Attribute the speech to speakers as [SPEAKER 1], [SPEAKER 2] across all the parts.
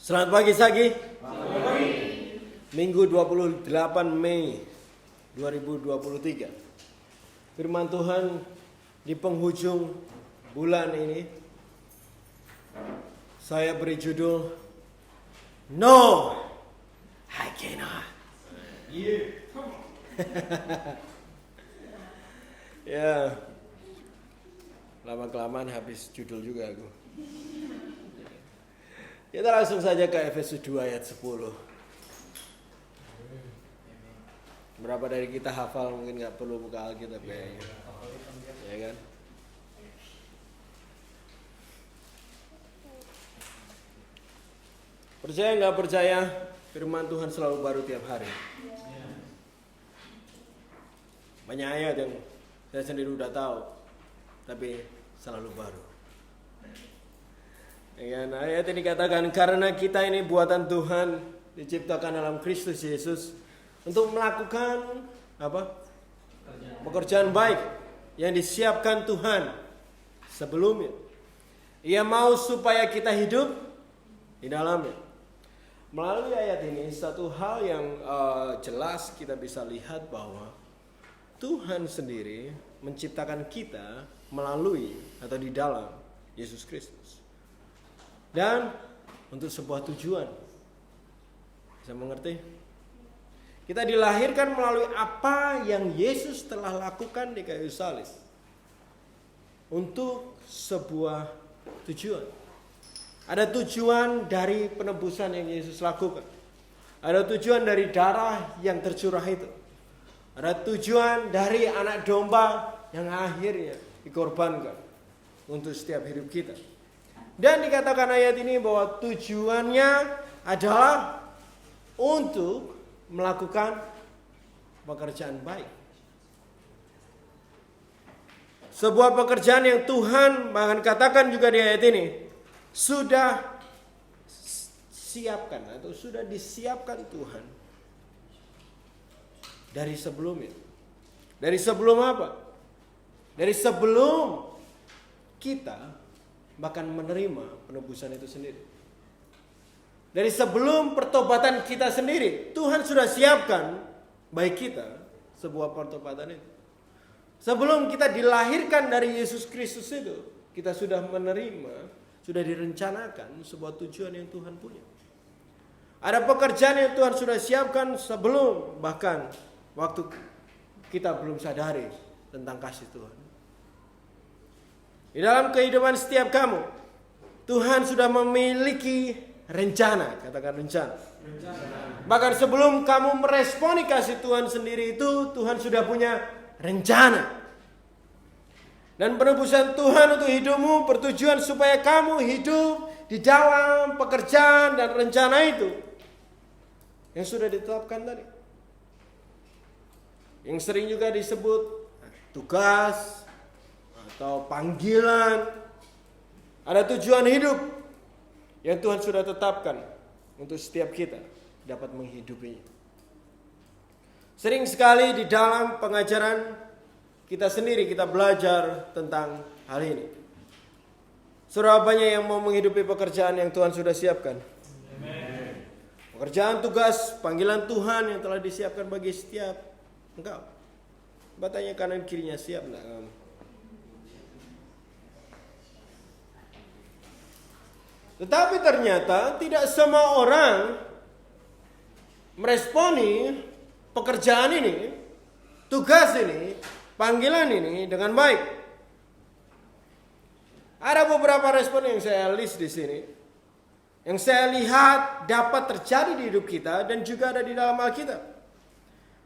[SPEAKER 1] Selamat pagi Sagi. Minggu 28 Mei 2023. Firman Tuhan di penghujung bulan ini saya beri judul No, I cannot. Ya, lama-kelamaan habis judul juga aku. Kita langsung saja ke Efesus 2 ayat 10. Berapa dari kita hafal, mungkin gak perlu buka Alkitab kayaknya. Ya kan? Percaya gak percaya, firman Tuhan selalu baru tiap hari. Banyak ayat yang saya sendiri udah tahu, tapi selalu baru. Ya, ayat ini dikatakan karena kita ini buatan Tuhan, diciptakan dalam Kristus Yesus untuk melakukan pekerjaan baik yang disiapkan Tuhan sebelumnya. Ia mau supaya kita hidup di dalamnya. Melalui ayat ini satu hal yang jelas kita bisa lihat bahwa Tuhan sendiri menciptakan kita melalui atau di dalam Yesus Kristus. Dan untuk sebuah tujuan. Bisa mengerti? Kita dilahirkan melalui apa yang Yesus telah lakukan di kayu salib. Untuk sebuah tujuan. Ada tujuan dari penebusan yang Yesus lakukan. Ada tujuan dari darah yang tercurah itu. Ada tujuan dari anak domba yang akhirnya dikorbankan untuk setiap hidup kita. Dan dikatakan ayat ini bahwa tujuannya adalah untuk melakukan pekerjaan baik. Sebuah pekerjaan yang Tuhan bahkan katakan juga di ayat ini sudah siapkan atau sudah disiapkan Tuhan dari sebelumnya. Dari sebelum apa? Dari sebelum kita bahkan menerima penebusan itu sendiri. Dari sebelum pertobatan kita sendiri, Tuhan sudah siapkan bagi kita sebuah pertobatan itu. Sebelum kita dilahirkan dari Yesus Kristus itu, kita sudah menerima, sudah direncanakan sebuah tujuan yang Tuhan punya. Ada pekerjaan yang Tuhan sudah siapkan sebelum bahkan waktu kita belum sadari tentang kasih Tuhan. Di dalam kehidupan setiap kamu, Tuhan sudah memiliki rencana. Katakan rencana. Bahkan sebelum kamu meresponi kasih Tuhan sendiri itu, Tuhan sudah punya rencana. Dan penebusan Tuhan untuk hidupmu bertujuan supaya kamu hidup di dalam pekerjaan dan rencana itu yang sudah ditetapkan tadi. Yang sering juga disebut tugas atau panggilan. Ada tujuan hidup yang Tuhan sudah tetapkan untuk setiap kita dapat menghidupinya. Sering sekali di dalam pengajaran kita sendiri kita belajar tentang hal ini. Saudara, banyak yang mau menghidupi pekerjaan yang Tuhan sudah siapkan. Amen. Pekerjaan, tugas, panggilan Tuhan yang telah disiapkan bagi setiap engkau. Batanya kanan kirinya siap enggak? Tetapi ternyata tidak semua orang meresponi pekerjaan ini, tugas ini, panggilan ini dengan baik. Ada beberapa respon yang saya list di sini, yang saya lihat dapat terjadi di hidup kita dan juga ada di dalam Alkitab.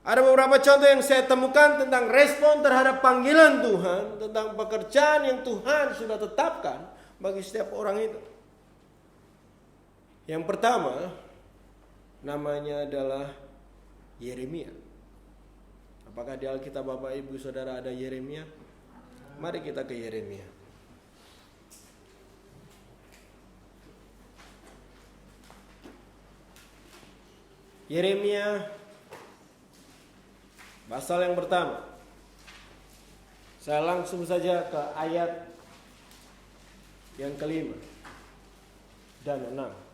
[SPEAKER 1] Ada beberapa contoh yang saya temukan tentang respon terhadap panggilan Tuhan, tentang pekerjaan yang Tuhan sudah tetapkan bagi setiap orang itu. Yang pertama, namanya adalah Yeremia. Apakah di Alkitab Bapak Ibu Saudara ada Yeremia? Mari kita ke Yeremia. Yeremia, pasal yang pertama. Saya langsung saja ke ayat yang kelima dan 6.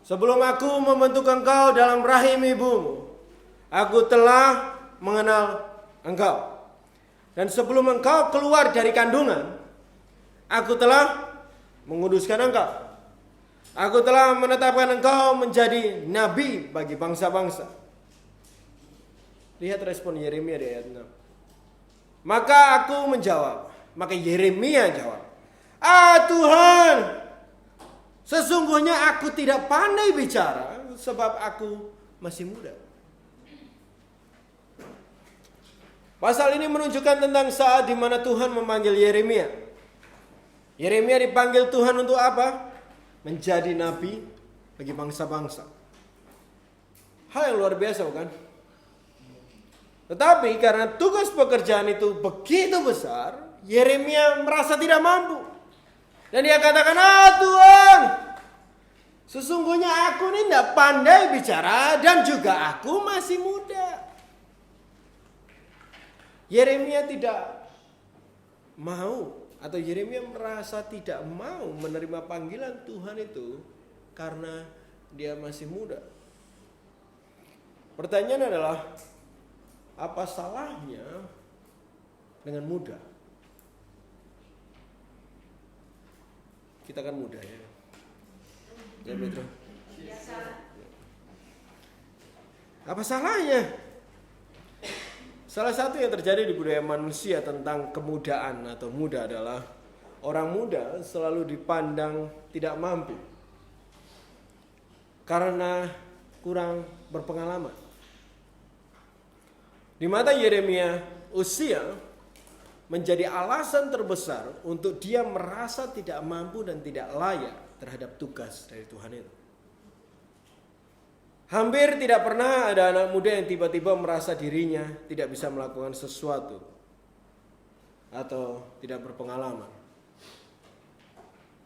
[SPEAKER 1] Sebelum aku membentuk engkau dalam rahim ibumu, aku telah mengenal engkau. Dan sebelum engkau keluar dari kandungan, aku telah menguduskan engkau. Aku telah menetapkan engkau menjadi nabi bagi bangsa-bangsa. Lihat respon Yeremia di ayat 6. Maka aku menjawab. Maka Yeremia jawab, Tuhan, sesungguhnya aku tidak pandai bicara sebab aku masih muda. Pasal ini menunjukkan tentang saat di mana Tuhan memanggil Yeremia. Yeremia dipanggil Tuhan untuk apa? Menjadi nabi bagi bangsa-bangsa. Hal yang luar biasa, bukan? Tetapi karena tugas pekerjaan itu begitu besar, Yeremia merasa tidak mampu. Dan dia katakan, Tuhan, sesungguhnya aku ini tidak pandai bicara dan juga aku masih muda. Yeremia tidak mau, atau Yeremia merasa tidak mau menerima panggilan Tuhan itu karena dia masih muda. Pertanyaan adalah, apa salahnya dengan muda? Kita kan muda ya. Ya, Petro. Apa salahnya? Salah satu yang terjadi di budaya manusia tentang kemudaan atau muda adalah orang muda selalu dipandang tidak mampu karena kurang berpengalaman. Di mata Yeremia, usia menjadi alasan terbesar untuk dia merasa tidak mampu dan tidak layak terhadap tugas dari Tuhan itu. Hampir tidak pernah ada anak muda yang tiba-tiba merasa dirinya tidak bisa melakukan sesuatu atau tidak berpengalaman.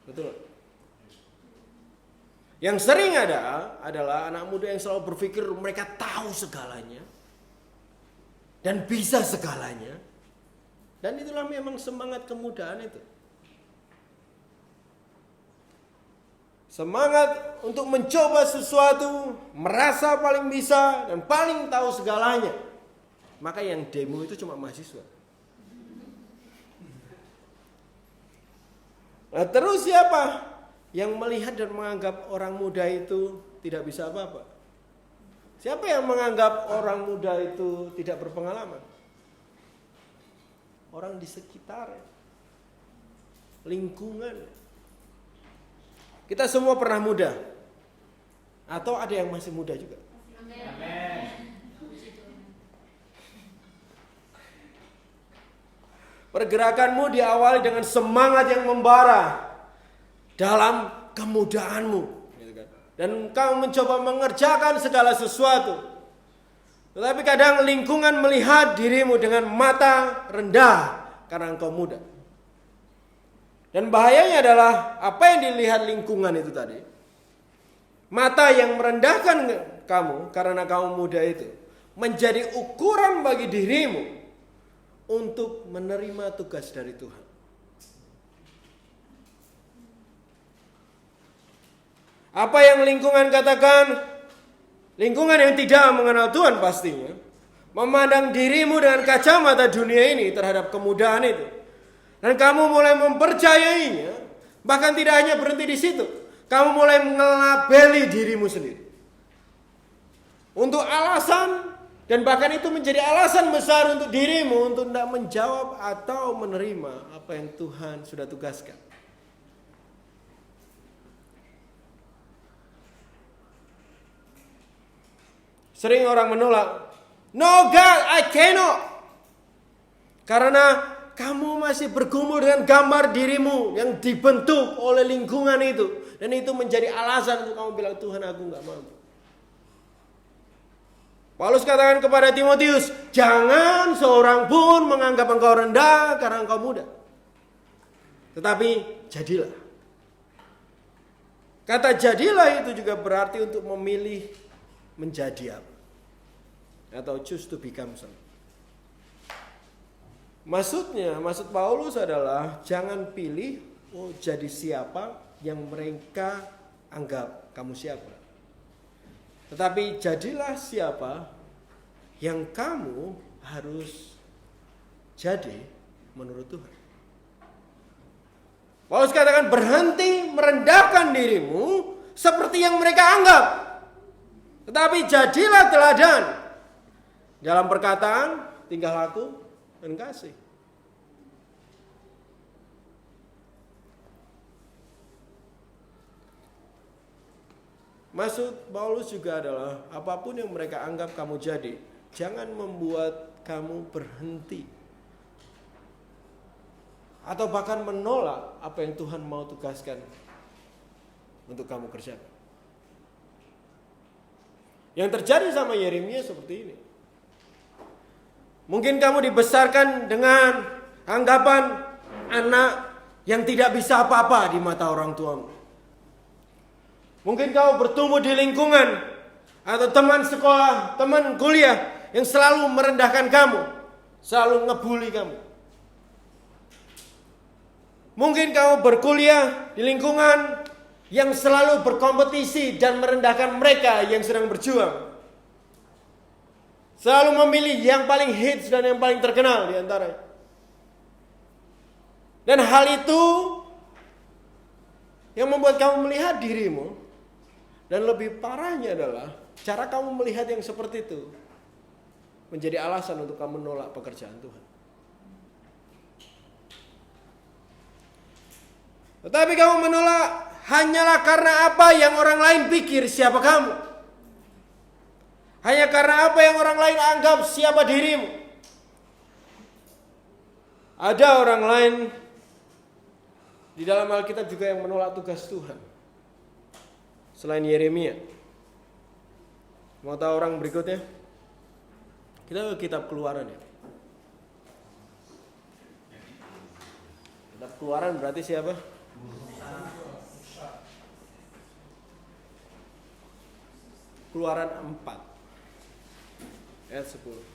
[SPEAKER 1] Betul? Yang sering ada adalah anak muda yang selalu berpikir mereka tahu segalanya dan bisa segalanya. Dan itulah memang semangat kemudaan itu. Semangat untuk mencoba sesuatu, merasa paling bisa dan paling tahu segalanya. Maka yang demo itu cuma mahasiswa. Nah, terus siapa yang melihat dan menganggap orang muda itu tidak bisa apa-apa? Siapa yang menganggap orang muda itu tidak berpengalaman? Orang di sekitar, lingkungan. Kita semua pernah muda, atau ada yang masih muda juga. Amin. Pergerakanmu diawali dengan semangat yang membara dalam kemudaanmu, dan kau mencoba mengerjakan segala sesuatu. Tetapi kadang lingkungan melihat dirimu dengan mata rendah karena engkau muda. Dan bahayanya adalah apa yang dilihat lingkungan itu tadi. Mata yang merendahkan kamu karena kamu muda itu menjadi ukuran bagi dirimu untuk menerima tugas dari Tuhan. Apa yang lingkungan katakan? Lingkungan yang tidak mengenal Tuhan pastinya memandang dirimu dengan kacamata dunia ini terhadap kemudaan itu. Dan kamu mulai mempercayainya, bahkan tidak hanya berhenti di situ. Kamu mulai mengelabeli dirimu sendiri. Untuk alasan, dan bahkan itu menjadi alasan besar untuk dirimu untuk tidak menjawab atau menerima apa yang Tuhan sudah tugaskan. Sering orang menolak, "No God, I cannot." Karena kamu masih bergumul dengan gambar dirimu yang dibentuk oleh lingkungan itu. Dan itu menjadi alasan untuk kamu bilang, "Tuhan, aku gak mampu." Paulus katakan kepada Timotius, jangan seorang pun menganggap engkau rendah karena engkau muda. Tetapi jadilah. Kata jadilah itu juga berarti untuk memilih menjadi apa. Atau choose to become something. Maksud Paulus adalah jangan pilih jadi siapa yang mereka anggap kamu siapa. Tetapi jadilah siapa yang kamu harus jadi menurut Tuhan. Paulus katakan berhenti merendahkan dirimu seperti yang mereka anggap. Tetapi jadilah teladan dalam perkataan, tingkah laku, dan kasih. Maksud Paulus juga adalah apapun yang mereka anggap kamu jadi, jangan membuat kamu berhenti atau bahkan menolak apa yang Tuhan mau tugaskan untuk kamu kerjakan. Yang terjadi sama Yeremia seperti ini. Mungkin kamu dibesarkan dengan anggapan anak yang tidak bisa apa-apa di mata orang tuamu. Mungkin kamu bertumbuh di lingkungan atau teman sekolah, teman kuliah yang selalu merendahkan kamu, selalu ngebully kamu. Mungkin kamu berkuliah di lingkungan yang selalu berkompetisi dan merendahkan mereka yang sedang berjuang. Selalu memilih yang paling hits dan yang paling terkenal di antaranya. Dan hal itu yang membuat kamu melihat dirimu. Dan lebih parahnya adalah cara kamu melihat yang seperti itu menjadi alasan untuk kamu menolak pekerjaan Tuhan. Tetapi kamu menolak hanyalah karena apa yang orang lain pikir siapa kamu. Hanya karena apa yang orang lain anggap siapa dirimu. Ada orang lain di dalam Alkitab juga yang menolak tugas Tuhan. Selain Yeremia. Mau tahu orang berikutnya? Kita ke kitab Keluaran ya. Kitab Keluaran berarti siapa? Keluaran 4 ayat 10.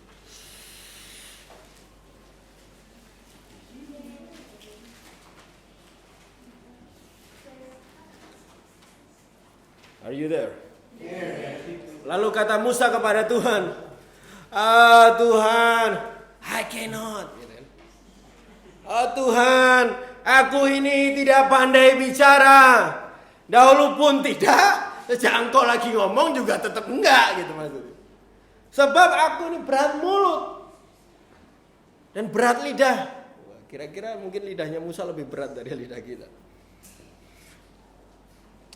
[SPEAKER 1] Are you there? Lalu kata Musa kepada Tuhan, Tuhan, I cannot. Tuhan, aku ini tidak pandai bicara. Dahulu pun tidak, sejak engkau lagi ngomong juga tetap enggak gitu maksudnya. Sebab aku ini berat mulut dan berat lidah. Kira-kira mungkin lidahnya Musa lebih berat dari lidah kita.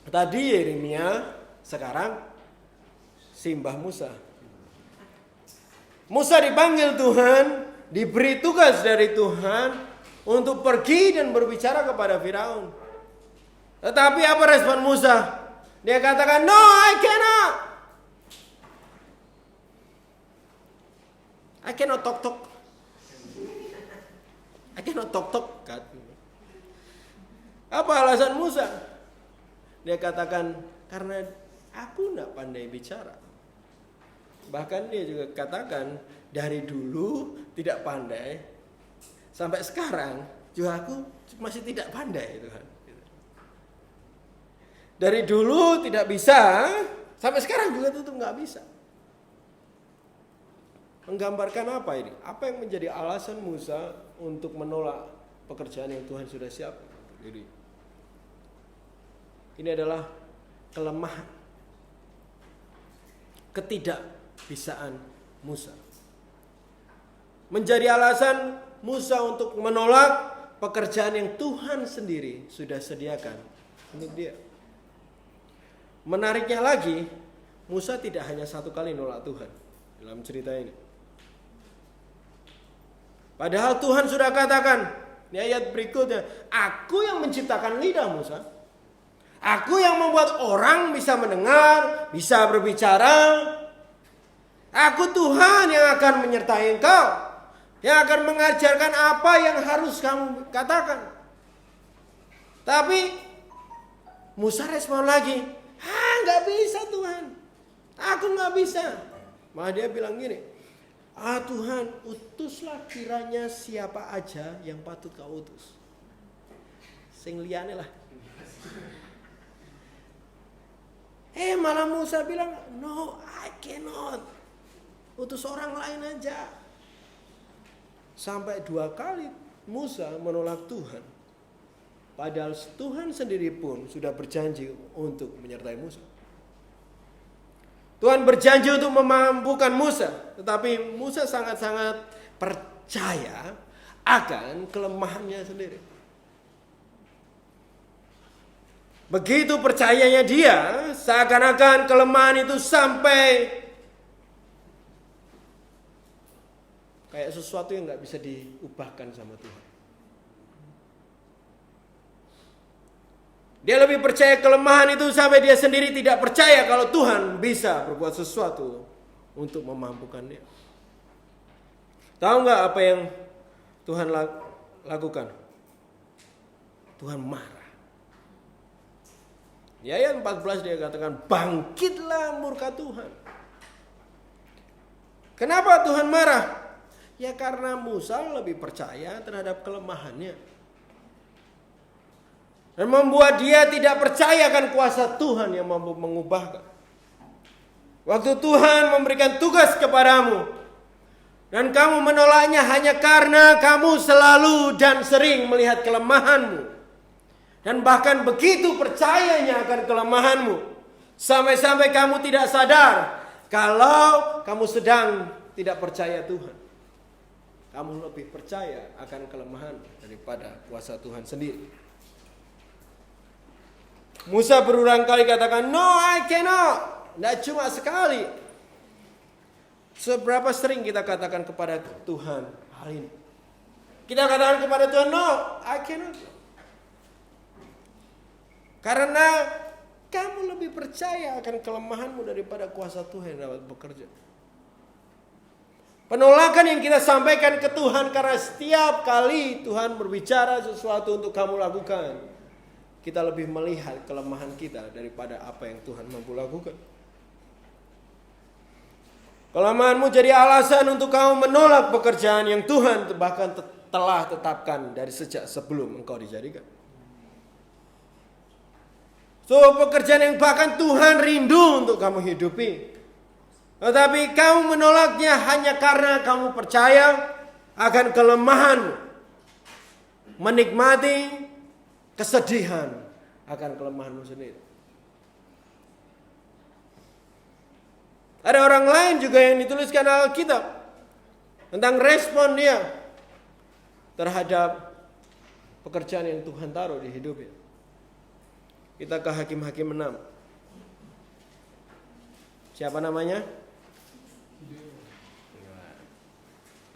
[SPEAKER 1] Tadi Yeremia, sekarang simbah Musa. Musa dipanggil Tuhan, diberi tugas dari Tuhan untuk pergi dan berbicara kepada Firaun. Tetapi apa respon Musa? Dia katakan, no, I cannot. I cannot talk. I cannot talk. Apa alasan Musa? Dia katakan, karena aku tidak pandai bicara. Bahkan dia juga katakan, dari dulu tidak pandai, sampai sekarang juga aku masih tidak pandai Tuhan. Dari dulu tidak bisa, sampai sekarang juga tetap nggak bisa. Menggambarkan apa ini? Apa yang menjadi alasan Musa untuk menolak pekerjaan yang Tuhan sudah siapkan untuk diri? Ini adalah kelemahan, ketidakbisaan Musa. Menjadi alasan Musa untuk menolak pekerjaan yang Tuhan sendiri sudah sediakan untuk dia. Menariknya lagi, Musa tidak hanya satu kali nolak Tuhan dalam cerita ini. Padahal Tuhan sudah katakan di ayat berikutnya, aku yang menciptakan lidah Musa. Aku yang membuat orang bisa mendengar, bisa berbicara. Aku Tuhan yang akan menyertai engkau, yang akan mengajarkan apa yang harus kamu katakan. Tapi Musa respon lagi, nggak bisa Tuhan, aku nggak bisa. Malah dia bilang gini, Tuhan, utuslah kiranya siapa aja yang patut kau utus. Sing liyane lah. Malah Musa bilang, no, I cannot. Utus orang lain aja. Sampai 2 kali Musa menolak Tuhan. Padahal Tuhan sendiri pun sudah berjanji untuk menyertai Musa. Tuhan berjanji untuk memampukan Musa. Tetapi Musa sangat-sangat percaya akan kelemahannya sendiri. Begitu percayanya dia, seakan-akan kelemahan itu sampai kayak sesuatu yang gak bisa diubahkan sama Tuhan. Dia lebih percaya kelemahan itu sampai dia sendiri tidak percaya kalau Tuhan bisa berbuat sesuatu untuk memampukan dia. Tahu gak apa yang Tuhan lakukan? Tuhan marah. Di ayat 14 dia katakan, bangkitlah murka Tuhan. Kenapa Tuhan marah? Ya karena Musa lebih percaya terhadap kelemahannya. Dan membuat dia tidak percaya akan kuasa Tuhan yang mampu mengubahkan. Waktu Tuhan memberikan tugas kepadamu, dan kamu menolaknya hanya karena kamu selalu dan sering melihat kelemahanmu. Dan bahkan begitu percayanya akan kelemahanmu, sampai-sampai kamu tidak sadar kalau kamu sedang tidak percaya Tuhan. Kamu lebih percaya akan kelemahan daripada kuasa Tuhan sendiri. Musa berulang kali katakan, no, I cannot. Tidak cuma sekali. Seberapa sering kita katakan kepada Tuhan hal ini? Kita katakan kepada Tuhan, no, I cannot. Karena kamu lebih percaya akan kelemahanmu daripada kuasa Tuhan yang dapat bekerja. Penolakan yang kita sampaikan ke Tuhan karena setiap kali Tuhan berbicara sesuatu untuk kamu lakukan, kita lebih melihat kelemahan kita daripada apa yang Tuhan mampu lakukan. Kelemahanmu jadi alasan untuk kamu menolak pekerjaan yang Tuhan bahkan telah tetapkan dari sejak sebelum engkau dijadikan. Pekerjaan yang bahkan Tuhan rindu untuk kamu hidupi. Tetapi kamu menolaknya hanya karena kamu percaya akan kelemahanmu. Menikmati kesedihan akan kelemahanmu sendiri. Ada orang lain juga yang dituliskan Alkitab tentang respon dia terhadap pekerjaan yang Tuhan taruh di hidupnya. Kita ke Hakim-Hakim 6. Siapa namanya?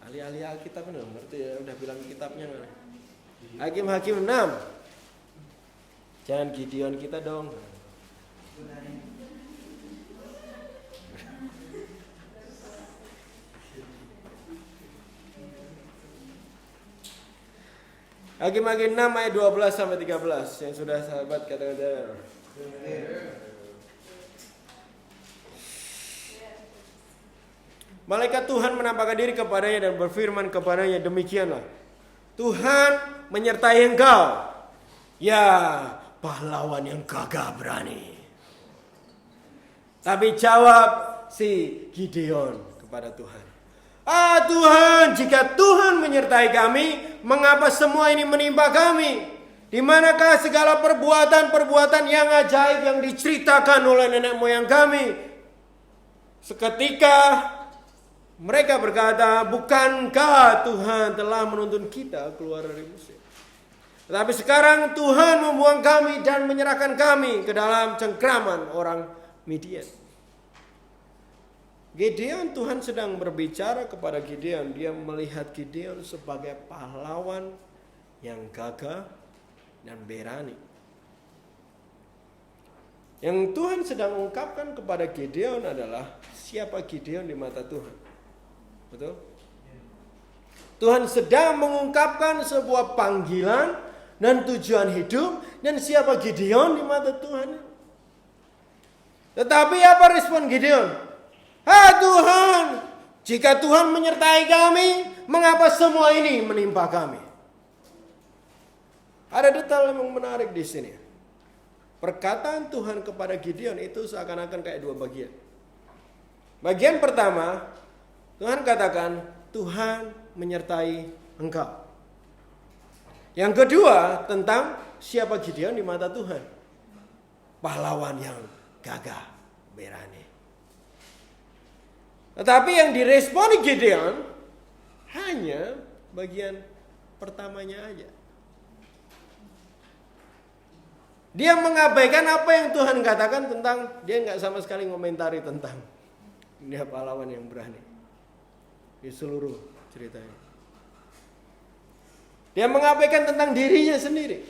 [SPEAKER 1] Ahli-ahli Alkitab benar, ngerti ya, udah bilang kitabnya. Hakim-Hakim 6. Jangan Gideon kita dong. Hakim-Hakim 6 ayat 12 sampai 13 yang sudah sahabat kata-kata. Malaikat Tuhan menampakkan diri kepadanya dan berfirman kepadanya, demikianlah Tuhan menyertai engkau, ya pahlawan yang gagah berani. Tapi jawab si Gideon kepada Tuhan, Tuhan, jika Tuhan menyertai kami, mengapa semua ini menimpa kami? Di manakah segala perbuatan-perbuatan yang ajaib yang diceritakan oleh nenek moyang kami? Seketika mereka berkata, bukankah Tuhan telah menuntun kita keluar dari Mesir? Tetapi sekarang Tuhan membuang kami dan menyerahkan kami ke dalam cengkraman orang Midian. Gideon, Tuhan sedang berbicara kepada Gideon. Dia melihat Gideon sebagai pahlawan yang gagah dan berani. Yang Tuhan sedang ungkapkan kepada Gideon adalah siapa Gideon di mata Tuhan. Betul? Tuhan sedang mengungkapkan sebuah panggilan dan tujuan hidup dan siapa Gideon di mata Tuhan. Tetapi apa respon Gideon? Tuhan, jika Tuhan menyertai kami, mengapa semua ini menimpa kami? Ada detail yang menarik di sini. perkataan Tuhan kepada Gideon itu seakan-akan kayak dua bagian. Bagian pertama, Tuhan katakan, Tuhan menyertai engkau. Yang kedua, tentang siapa Gideon di mata Tuhan. Pahlawan yang gagah, berani. Tetapi yang diresponi Gideon hanya bagian pertamanya aja. Dia mengabaikan apa yang Tuhan katakan tentang, dia nggak sama sekali ngomentari tentang dia pahlawan yang berani di seluruh ceritanya. Dia mengabaikan tentang dirinya sendiri,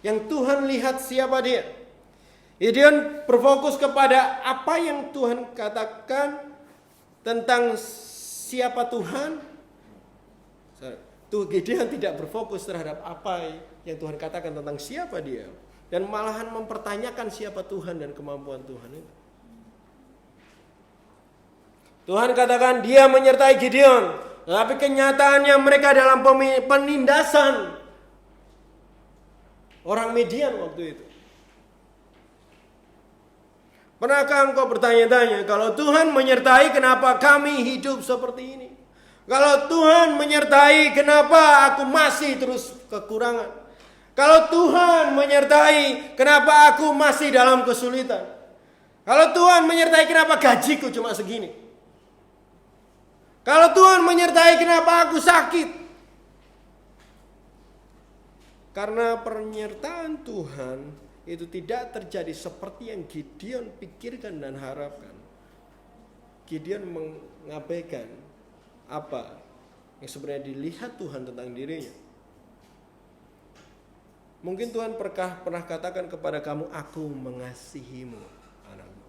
[SPEAKER 1] yang Tuhan lihat siapa dia. Gideon berfokus kepada apa yang Tuhan katakan tentang siapa Tuhan. Gideon tidak berfokus terhadap apa yang Tuhan katakan tentang siapa dia, dan malahan mempertanyakan siapa Tuhan dan kemampuan Tuhan itu. Tuhan katakan dia menyertai Gideon, tapi kenyataannya mereka dalam penindasan orang Midian waktu itu. Pernahkah engkau bertanya-tanya, kalau Tuhan menyertai, kenapa kami hidup seperti ini? Kalau Tuhan menyertai, kenapa aku masih terus kekurangan? Kalau Tuhan menyertai, kenapa aku masih dalam kesulitan? Kalau Tuhan menyertai, kenapa gajiku cuma segini? Kalau Tuhan menyertai, kenapa aku sakit? Karena penyertaan Tuhan itu tidak terjadi seperti yang Gideon pikirkan dan harapkan. Gideon mengabaikan apa yang sebenarnya dilihat Tuhan tentang dirinya. Mungkin Tuhan pernah katakan kepada kamu, aku mengasihimu, anakku.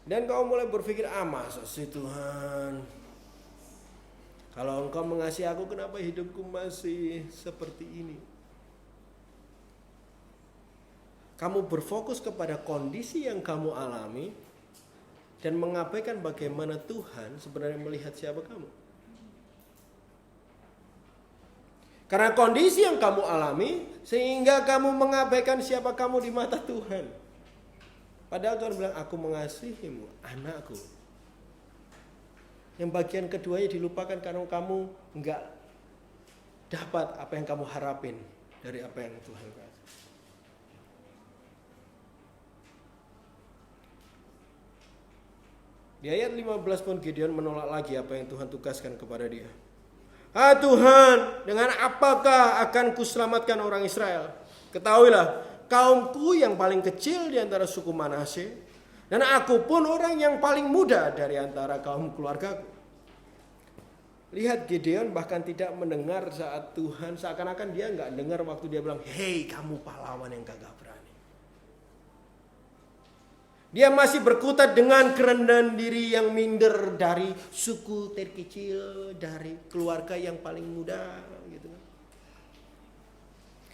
[SPEAKER 1] Dan kau mulai berpikir, masa sih Tuhan, kalau engkau mengasihi aku, kenapa hidupku masih seperti ini? Kamu berfokus kepada kondisi yang kamu alami dan mengabaikan bagaimana Tuhan sebenarnya melihat siapa kamu. Karena kondisi yang kamu alami sehingga kamu mengabaikan siapa kamu di mata Tuhan. Padahal Tuhan bilang, aku mengasihimu, anakku. Yang bagian keduanya dilupakan karena kamu enggak dapat apa yang kamu harapin dari apa yang Tuhan kasih. Di ayat 15 pun Gideon menolak lagi apa yang Tuhan tugaskan kepada dia. Tuhan, dengan apakah akan kuselamatkan orang Israel? Ketahuilah, kaumku yang paling kecil di antara suku Manasye, dan aku pun orang yang paling muda dari antara kaum keluargaku. Lihat, Gideon bahkan tidak mendengar saat Tuhan, seakan-akan dia nggak dengar waktu dia bilang, hei kamu pahlawan yang gagah berani. Dia masih berkutat dengan kerendahan diri yang minder dari suku terkecil, dari keluarga yang paling muda, gitu.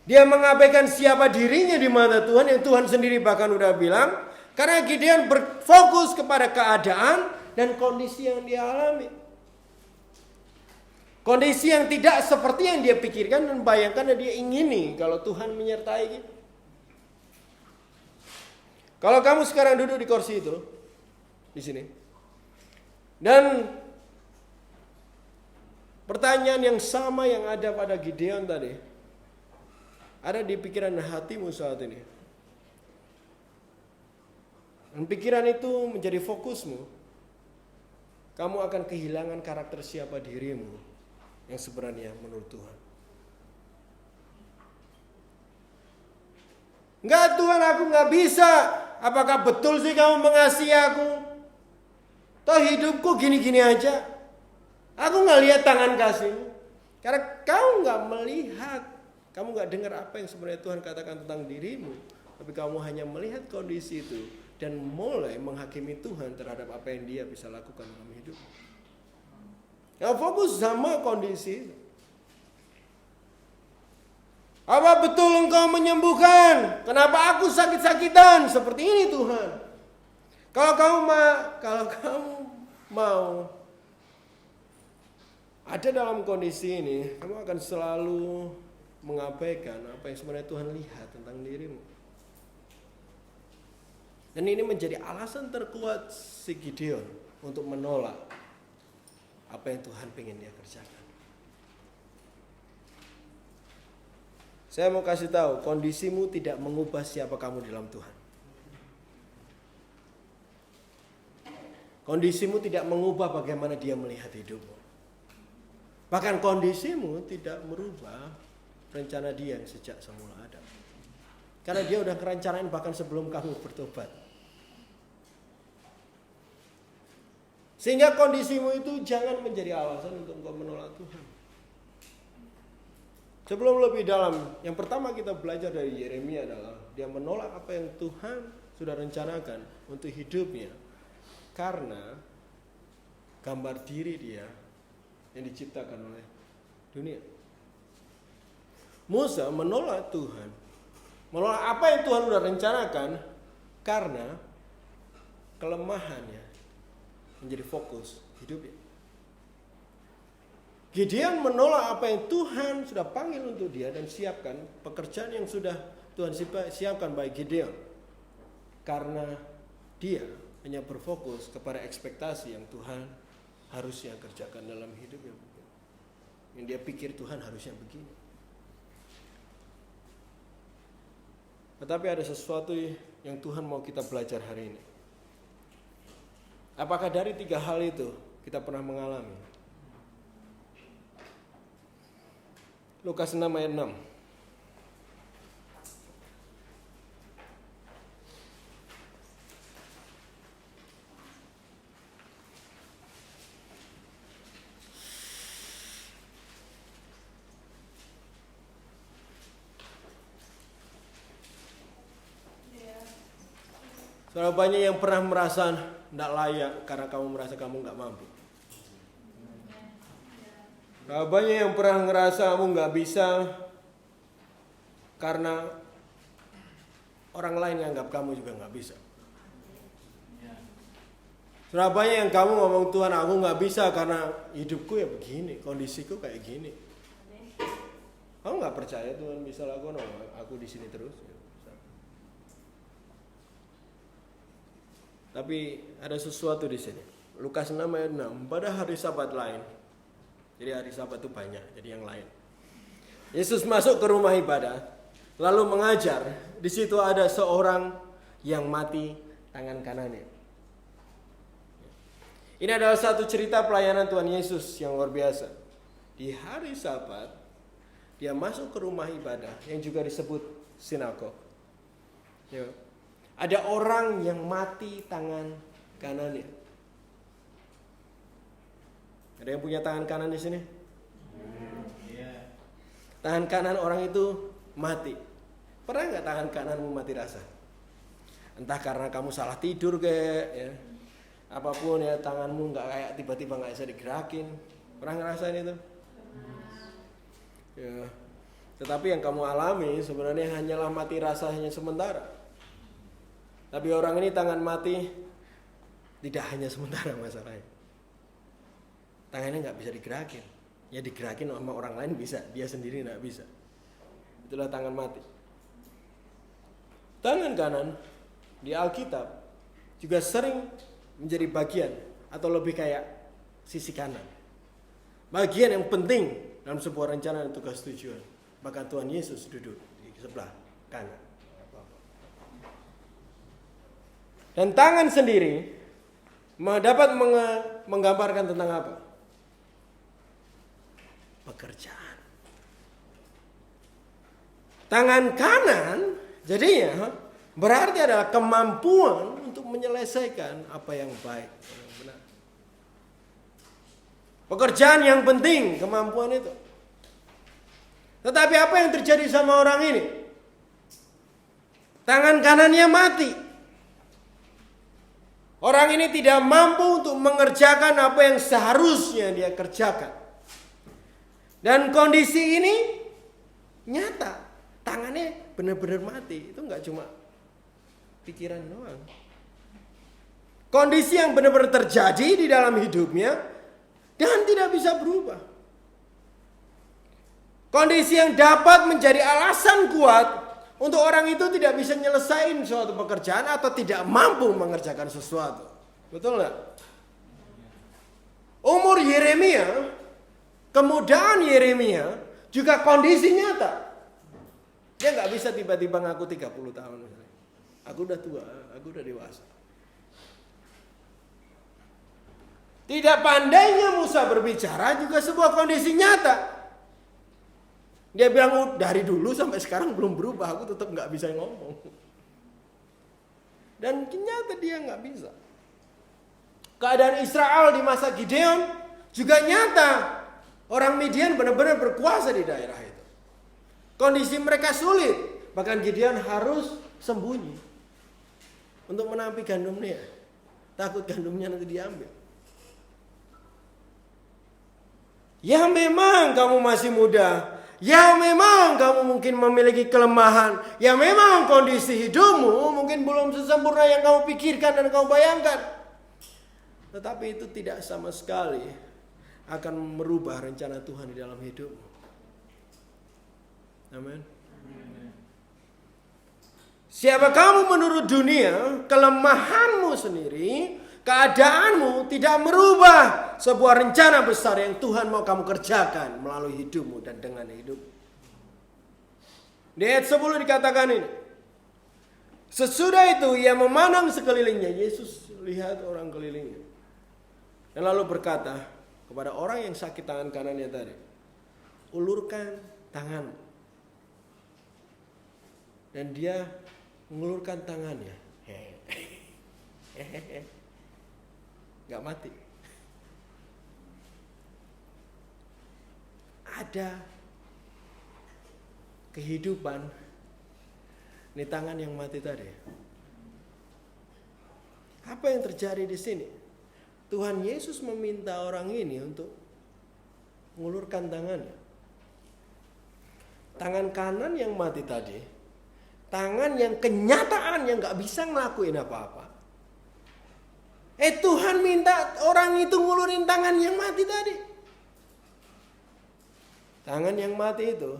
[SPEAKER 1] Dia mengabaikan siapa dirinya di mata Tuhan, yang Tuhan sendiri bahkan udah bilang, karena Gideon berfokus kepada keadaan dan kondisi yang dia alami. Kondisi yang tidak seperti yang dia pikirkan dan bayangkan dan dia ingini kalau Tuhan menyertai gitu. Kalau kamu sekarang duduk di kursi itu, di sini, dan pertanyaan yang sama yang ada pada Gideon tadi, ada di pikiran hatimu saat ini. Dan pikiran itu menjadi fokusmu, kamu akan kehilangan karakter siapa dirimu yang sebenarnya menurut Tuhan. Enggak Tuhan, aku enggak bisa. Apakah betul sih kamu mengasihi aku? Toh hidupku gini-gini aja. Aku enggak lihat tangan kasihmu. Karena kau enggak melihat, kamu enggak dengar apa yang sebenarnya Tuhan katakan tentang dirimu. Tapi kamu hanya melihat kondisi itu dan mulai menghakimi Tuhan terhadap apa yang dia bisa lakukan dalam hidup. Yang fokus sama kondisi itu. Apa betul engkau menyembuhkan? Kenapa aku sakit-sakitan? Seperti ini Tuhan. Kalau kamu mau ada dalam kondisi ini, kamu akan selalu mengabaikan apa yang sebenarnya Tuhan lihat tentang dirimu. Dan ini menjadi alasan terkuat si Gideon untuk menolak apa yang Tuhan pengen dia kerjakan. Saya mau kasih tahu, kondisimu tidak mengubah siapa kamu dalam Tuhan. Kondisimu tidak mengubah bagaimana dia melihat hidupmu. Bahkan kondisimu tidak merubah rencana dia yang sejak semula ada. Karena dia udah kerencanain bahkan sebelum kamu bertobat. Sehingga kondisimu itu jangan menjadi alasan untuk engkau menolak Tuhan. Sebelum lebih dalam, yang pertama kita belajar dari Yeremia adalah dia menolak apa yang Tuhan sudah rencanakan untuk hidupnya. Karena gambar diri dia yang diciptakan oleh dunia. Musa menolak Tuhan, menolak apa yang Tuhan sudah rencanakan karena kelemahannya menjadi fokus hidupnya. Gideon menolak apa yang Tuhan sudah panggil untuk dia dan siapkan pekerjaan yang sudah Tuhan siapkan bagi Gideon. Karena dia hanya berfokus kepada ekspektasi yang Tuhan harusnya kerjakan dalam hidupnya. Yang dia pikir Tuhan harusnya begini. Tetapi ada sesuatu yang Tuhan mau kita belajar hari ini. Apakah dari 3 hal itu kita pernah mengalami? Lukas 6 ayat 6. Saudara, banyak yang pernah merasa tidak layak karena kamu merasa kamu nggak mampu. Banyak yang pernah ngerasa kamu nggak bisa karena orang lain nganggap kamu juga nggak bisa. Saudara, banyak yang kamu ngomong, Tuhan aku nggak bisa karena hidupku ya begini, kondisiku kayak gini. Kamu nggak percaya Tuhan bisa lakukan, aku di sini terus. Tapi ada sesuatu di sini. Lukas 6 ayat 6. Pada hari Sabat lain. Jadi hari Sabat itu banyak, jadi yang lain. Yesus masuk ke rumah ibadah, lalu mengajar. Di situ ada seorang yang mati tangan kanannya. Ini adalah satu cerita pelayanan Tuhan Yesus yang luar biasa. Di hari Sabat, dia masuk ke rumah ibadah yang juga disebut sinagog. Ya. Ada orang yang mati tangan kanannya. Ada yang punya tangan kanan di sini? Tangan kanan orang itu mati. Pernah nggak tangan kananmu mati rasa? Entah karena kamu salah tidur kayak, ya, apapun ya, tanganmu nggak kayak tiba-tiba nggak bisa digerakin. Pernah ngerasain itu? Ya. Tetapi yang kamu alami sebenarnya hanyalah mati rasa hanya sementara. Tapi orang ini tangan mati tidak hanya sementara masalahnya. Tangannya nggak bisa digerakin. Ya digerakin sama orang lain bisa, dia sendiri nggak bisa. Itulah tangan mati. Tangan kanan di Alkitab juga sering menjadi bagian atau lebih kayak sisi kanan. Bagian yang penting dalam sebuah rencana dan tugas tujuan. Bahkan Tuhan Yesus duduk di sebelah kanan. Dan tangan sendiri dapat menggambarkan tentang apa? Pekerjaan. Tangan kanan jadinya berarti adalah kemampuan untuk menyelesaikan apa yang baik, yang benar. Pekerjaan yang penting, kemampuan itu. Tetapi apa yang terjadi sama orang ini? Tangan kanannya mati. Orang ini tidak mampu untuk mengerjakan apa yang seharusnya dia kerjakan. Dan kondisi ini nyata. Tangannya benar-benar mati. Itu nggak cuma pikiran doang. Kondisi yang benar-benar terjadi di dalam hidupnya dan tidak bisa berubah. Kondisi yang dapat menjadi alasan kuat untuk orang itu tidak bisa nyelesain suatu pekerjaan atau tidak mampu mengerjakan sesuatu. Betul nggak? Umur Yeremia, kemudaan Yeremia juga kondisi nyata. Dia nggak bisa tiba-tiba ngaku 30 tahun. Aku udah tua, aku udah dewasa. Tidak pandainya Musa berbicara juga sebuah kondisi nyata. Dia bilang dari dulu sampai sekarang belum berubah, aku tetap nggak bisa ngomong. Dan ternyata dia nggak bisa. Keadaan Israel di masa Gideon juga nyata. Orang Midian benar-benar berkuasa di daerah itu. Kondisi mereka sulit, bahkan Gideon harus sembunyi untuk menampi gandumnya. Takut gandumnya nanti diambil. Ya memang kamu masih muda. Ya memang kamu mungkin memiliki kelemahan. Ya memang kondisi hidupmu mungkin belum sesempurna yang kamu pikirkan dan kamu bayangkan. Tetapi itu tidak sama sekali akan merubah rencana Tuhan di dalam hidupmu. Amin. Siapa kamu menurut dunia, kelemahanmu sendiri, keadaanmu tidak merubah sebuah rencana besar yang Tuhan mau kamu kerjakan melalui hidupmu dan dengan hidup. Di ayat 10 dikatakan ini. Sesudah itu ia memandang sekelilingnya. Yesus lihat orang kelilingnya. Dan lalu berkata kepada orang yang sakit tangan kanannya tadi. Ulurkan tanganmu. Dan dia mengulurkan tangannya. Gak mati. Ada kehidupan di tangan yang mati tadi. Apa yang terjadi di sini? Tuhan Yesus meminta orang ini untuk mengulurkan tangannya. Tangan kanan yang mati tadi, tangan yang kenyataan yang gak bisa ngelakuin apa-apa. Tuhan minta orang itu ngulurin tangan yang mati tadi. Tangan yang mati itu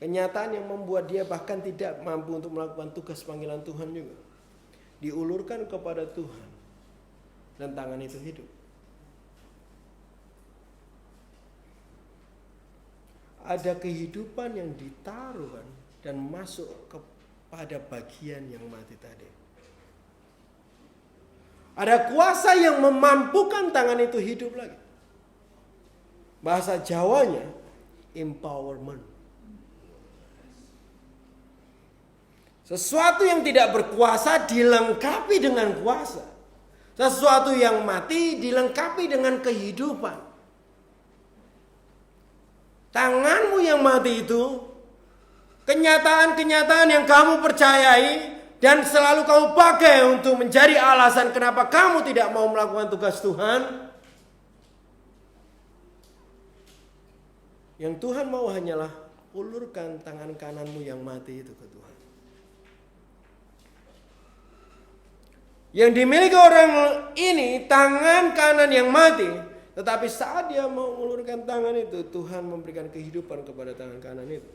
[SPEAKER 1] kenyataan yang membuat dia bahkan tidak mampu untuk melakukan tugas panggilan Tuhan juga. Diulurkan kepada Tuhan. Dan tangan itu hidup. Ada kehidupan yang ditaruhkan dan masuk kepada bagian yang mati tadi. Ada kuasa yang memampukan tangan itu hidup lagi. Bahasa Jawanya empowerment. Sesuatu yang tidak berkuasa dilengkapi dengan kuasa. Sesuatu yang mati dilengkapi dengan kehidupan. Tanganmu yang mati itu kenyataan-kenyataan yang kamu percayai dan selalu kamu pakai untuk menjadi alasan kenapa kamu tidak mau melakukan tugas Tuhan. Yang Tuhan mau hanyalah ulurkan tangan kananmu yang mati itu ke Tuhan. Yang dimiliki orang ini tangan kanan yang mati. Tetapi saat dia mau mengulurkan tangan itu, Tuhan memberikan kehidupan kepada tangan kanan itu.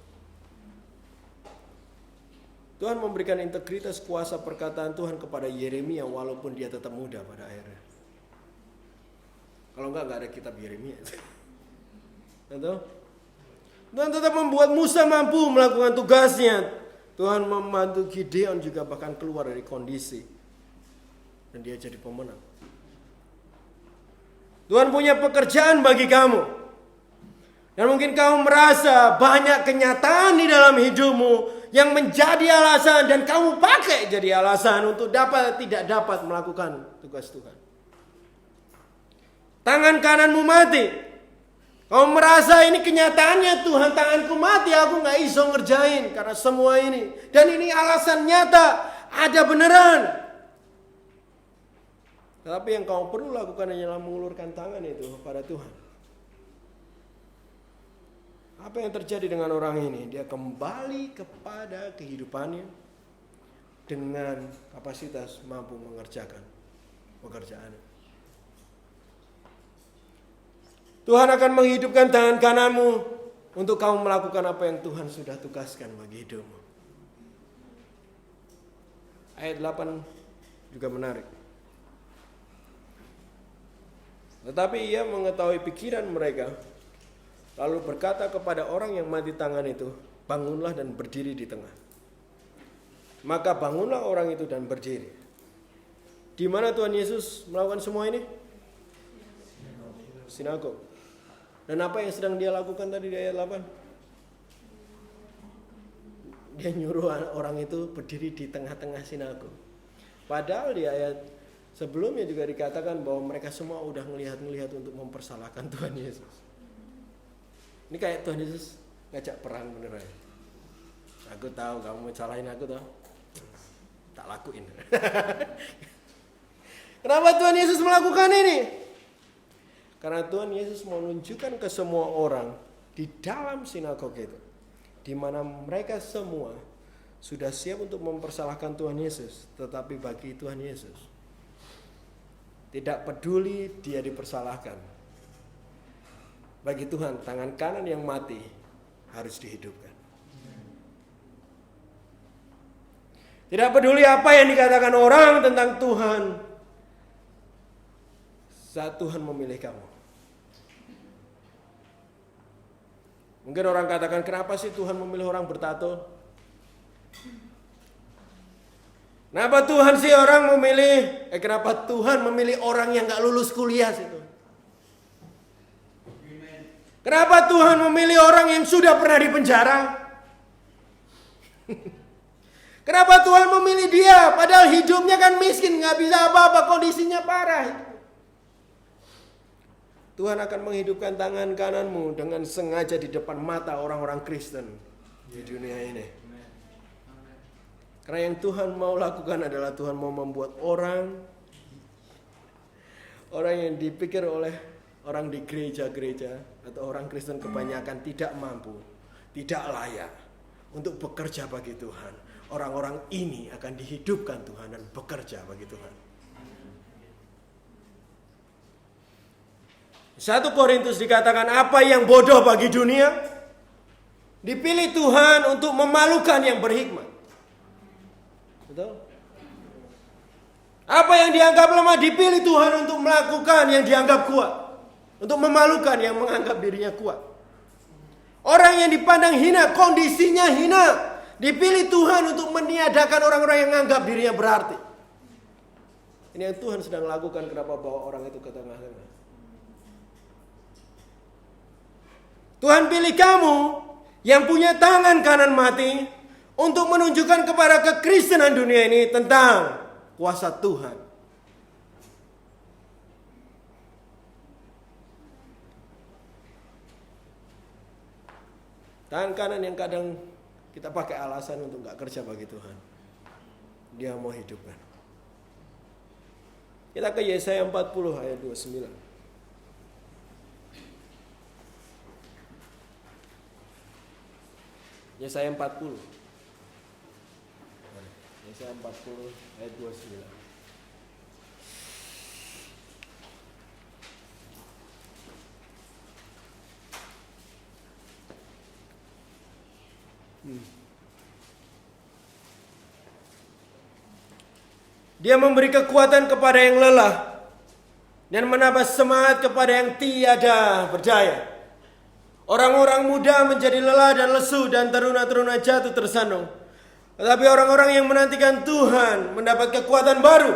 [SPEAKER 1] Tuhan memberikan integritas kuasa perkataan Tuhan kepada Yeremia walaupun dia tetap muda pada akhirnya. Kalau enggak ada kitab Yeremia. Tuhan tetap membuat Musa mampu melakukan tugasnya. Tuhan membantu Gideon juga bahkan keluar dari kondisi. Dan dia jadi pemenang. Tuhan punya pekerjaan bagi kamu. Dan mungkin kamu merasa banyak kenyataan di dalam hidupmu yang menjadi alasan dan kamu pakai jadi alasan untuk tidak dapat melakukan tugas Tuhan. Tangan kananmu mati. Kamu merasa ini kenyataannya Tuhan, tanganku mati, aku gak iso ngerjain karena semua ini. Dan ini alasan nyata, ada beneran. Tetapi yang kamu perlu lakukan hanyalah mengulurkan tangan itu kepada Tuhan. Apa yang terjadi dengan orang ini? Dia kembali kepada kehidupannya dengan kapasitas mampu mengerjakan pekerjaannya. Tuhan akan menghidupkan tangan kananmu untuk kamu melakukan apa yang Tuhan sudah tugaskan bagi hidupmu. Ayat 8 juga menarik. Tetapi ia mengetahui pikiran mereka, lalu berkata kepada orang yang mati tangan itu, bangunlah dan berdiri di tengah. Maka bangunlah orang itu dan berdiri. Di mana Tuhan Yesus melakukan semua ini? Sinagog. Dan apa yang sedang dia lakukan tadi di ayat 8? Dia nyuruh orang itu berdiri di tengah-tengah sinagog. Padahal di ayat sebelumnya juga dikatakan bahwa mereka semua udah ngelihat untuk mempersalahkan Tuhan Yesus. Ini kayak Tuhan Yesus ngajak perang beneran. Aku tahu kamu mau salahin aku tahu. Tak lakuin. Kenapa Tuhan Yesus melakukan ini? Karena Tuhan Yesus mau menunjukkan ke semua orang di dalam sinagog itu, di mana mereka semua sudah siap untuk mempersalahkan Tuhan Yesus, tetapi bagi Tuhan Yesus tidak peduli dia dipersalahkan. Bagi Tuhan, tangan kanan yang mati harus dihidupkan. Tidak peduli apa yang dikatakan orang tentang Tuhan, saat Tuhan memilih kamu. Mungkin orang katakan, kenapa sih Tuhan memilih orang bertato? Kenapa Tuhan sih orang memilih? Kenapa Tuhan memilih orang yang gak lulus kuliah sih Tuhan? Kenapa Tuhan memilih orang yang sudah pernah dipenjara? Kenapa Tuhan memilih dia? Padahal hidupnya kan miskin, gak bisa apa-apa, kondisinya parah. Tuhan akan menghidupkan tangan kananmu dengan sengaja di depan mata orang-orang Kristen di dunia ini. Karena yang Tuhan mau lakukan adalah Tuhan mau membuat orang yang dipikir oleh orang di gereja-gereja atau orang Kristen kebanyakan tidak mampu, tidak layak untuk bekerja bagi Tuhan. Orang-orang ini akan dihidupkan Tuhan dan bekerja bagi Tuhan. 1 Korintus dikatakan apa yang bodoh bagi dunia dipilih Tuhan untuk memalukan yang berhikmat. Betul? Apa yang dianggap lemah dipilih Tuhan untuk melakukan yang dianggap kuat. Untuk memalukan yang menganggap dirinya kuat. Orang yang dipandang hina, kondisinya hina, dipilih Tuhan untuk meniadakan orang-orang yang menganggap dirinya berarti. Ini yang Tuhan sedang lakukan, kenapa bawa orang itu ke tengah-tengah. Tuhan pilih kamu yang punya tangan kanan mati untuk menunjukkan kepada kekristenan dunia ini tentang kuasa Tuhan. Tangan kanan yang kadang kita pakai alasan untuk gak kerja bagi Tuhan, dia mau hidupkan. Kita ke Yesaya 40 ayat 29. Yesaya 40. Yesaya 40 ayat 29. Dia memberi kekuatan kepada yang lelah dan menambah semangat kepada yang tiada berdaya. Orang-orang muda menjadi lelah dan lesu dan teruna-teruna jatuh tersandung. Tetapi orang-orang yang menantikan Tuhan mendapat kekuatan baru.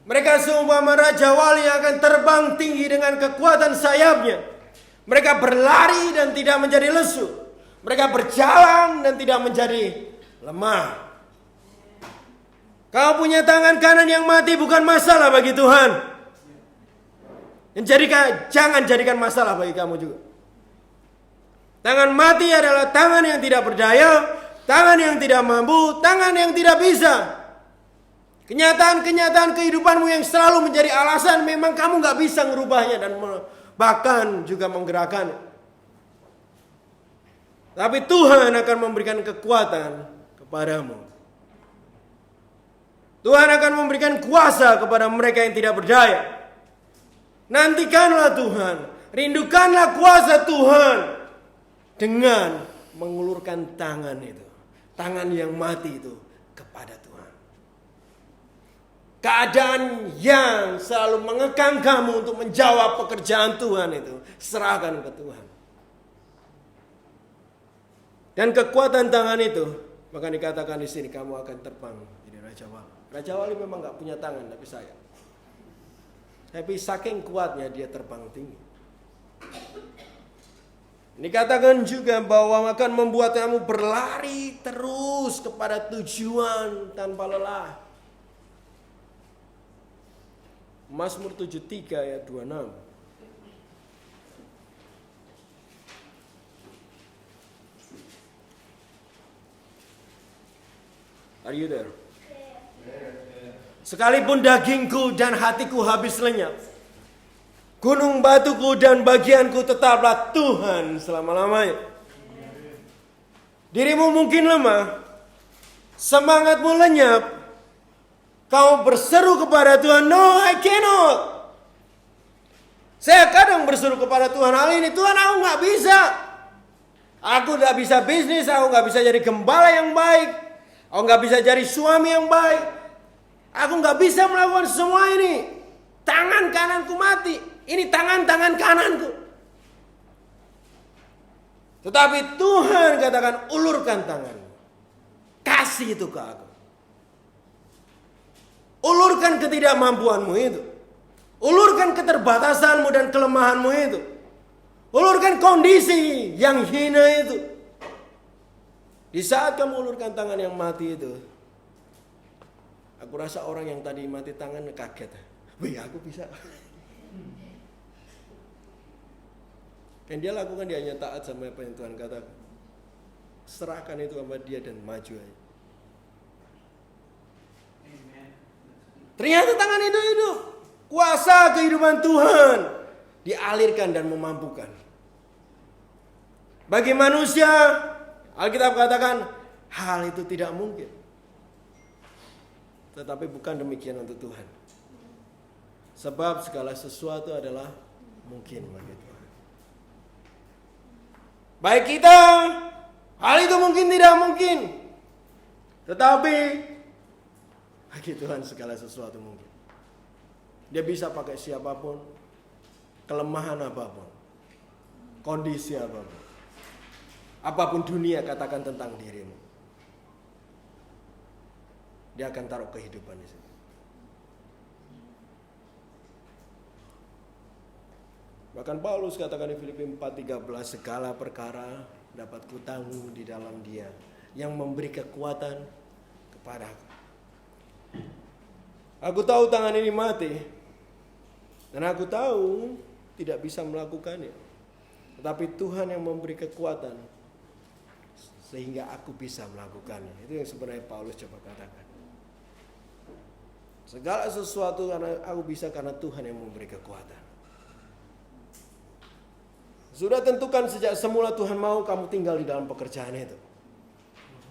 [SPEAKER 1] Mereka seumpama raja wali yang akan terbang tinggi dengan kekuatan sayapnya. Mereka berlari dan tidak menjadi lesu. Mereka berjalan dan tidak menjadi lemah. Kau punya tangan kanan yang mati bukan masalah bagi Tuhan. Jangan jadikan masalah bagi kamu juga. Tangan mati adalah tangan yang tidak berdaya, tangan yang tidak mampu, tangan yang tidak bisa. Kenyataan-kenyataan kehidupanmu yang selalu menjadi alasan memang kamu gak bisa merubahnya dan bahkan juga menggerakkan. Tapi Tuhan akan memberikan kekuatan kepadamu. Tuhan akan memberikan kuasa kepada mereka yang tidak berdaya. Nantikanlah Tuhan, rindukanlah kuasa Tuhan. dengan mengulurkan tangan itu, tangan yang mati itu kepada Tuhan. Keadaan yang selalu mengekang kamu untuk menjawab pekerjaan Tuhan itu, serahkan ke Tuhan. Dan kekuatan tangan itu, maka dikatakan di sini kamu akan terbang jadi Raja Wali. Raja Wali memang nggak punya tangan, tapi saya. Tapi saking kuatnya dia terbang tinggi. Dikatakan juga bahwa akan membuat kamu berlari terus kepada tujuan tanpa lelah. Mazmur 73 ayat 26. Are you there? Sekalipun dagingku dan hatiku habis lenyap, gunung batuku dan bagianku tetaplah Tuhan selama-lamanya. Dirimu mungkin lemah, semangatmu lenyap, kau berseru kepada Tuhan, no I cannot. Saya kadang berseru kepada Tuhan hal ini, Tuhan aku gak bisa. Aku gak bisa bisnis, aku gak bisa jadi gembala yang baik, aku gak bisa jadi suami yang baik, aku gak bisa melakukan semua ini. Tangan kananku mati. Ini tangan-tangan kananku. Tetapi Tuhan katakan ulurkan tanganmu. Kasih itu ke aku. Ulurkan ketidakmampuanmu itu. Ulurkan keterbatasanmu dan kelemahanmu itu. Ulurkan kondisi yang hina itu. Di saat kamu ulurkan tangan yang mati itu, aku rasa orang yang tadi mati tangan kaget. Wih, aku bisa. Dan dia lakukan, dia hanya taat sama apa yang Tuhan katakan. Serahkan itu sama dia dan maju aja. Ternyata tangan itu hidup. Kuasa kehidupan Tuhan dialirkan dan memampukan. Bagi manusia, Alkitab katakan hal itu tidak mungkin. Tetapi bukan demikian untuk Tuhan. Sebab segala sesuatu adalah mungkin bagi Tuhan. Baik kita, hal itu mungkin tidak mungkin. Tetapi bagi Tuhan segala sesuatu mungkin. Dia bisa pakai siapapun, kelemahan apapun, kondisi apapun. Apapun dunia katakan tentang dirimu, dia akan taruh kehidupan di situ. Bahkan Paulus katakan di Filipi 4:13, segala perkara dapat kutanggung di dalam Dia yang memberi kekuatan kepadaku. Aku tahu tangan ini mati, dan aku tahu tidak bisa melakukannya. Tetapi Tuhan yang memberi kekuatan sehingga aku bisa melakukannya. Itu yang sebenarnya Paulus coba katakan. Segala sesuatu karena aku bisa karena Tuhan yang memberi kekuatan. Sudah tentukan sejak semula Tuhan mau kamu tinggal di dalam pekerjaan itu.